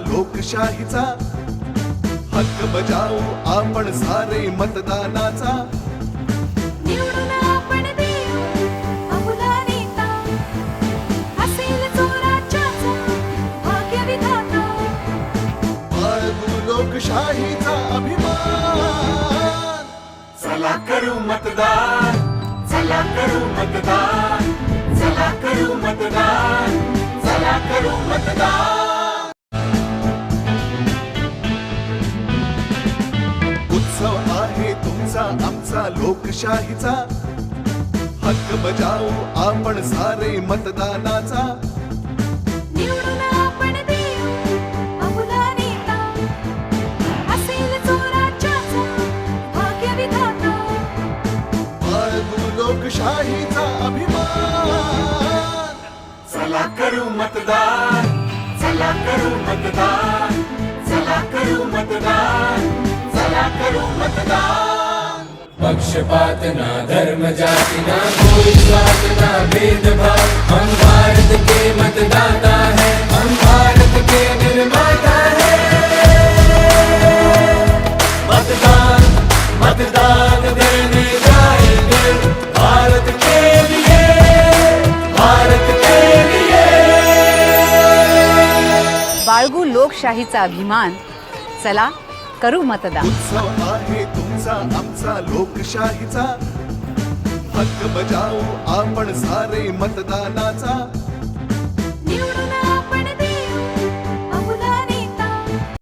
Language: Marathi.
लोकशाहीचा हक्क बजावू आपण सारे मतदानाचा. निवडून आपण देऊ अमुला नेता, असेल जो राज्याचा भाग्यविधाता. बाळगू लोकशाहीचा अभिमान, चला करू मतदान, चला करू मतदान, चला करू मतदान, चला करू मतदान. उत्सव आहे तुमचा आमचा लोकशाहीचा, हक्क बजावू आपण सारे मतदानाचा. निवडून आपण देऊ अमुला नेता, असेल जो राज्याचा भाग्यविधाता. बाळगू लोकशाहीचा अभिमान, चला करू मतदान, चला करू मतदान, चला करू मतदान, चला करू मतदान. पक्षपात ना धर्म जाति ना कोई स्वार्थ ना भेदभाव, हम भारत के मतदाता है, हम भारत के निर्माता है. मतदान मतदान करने जाएंगे भारत के लिए, भारत के लिए. बाळगू लोकशाहीचा अभिमान, चला करू मतदान. उत्सव आहे तुमचा आमचा लोकशाहीचा, हक्क बजावू आपण सारे मतदानाचा. निवडून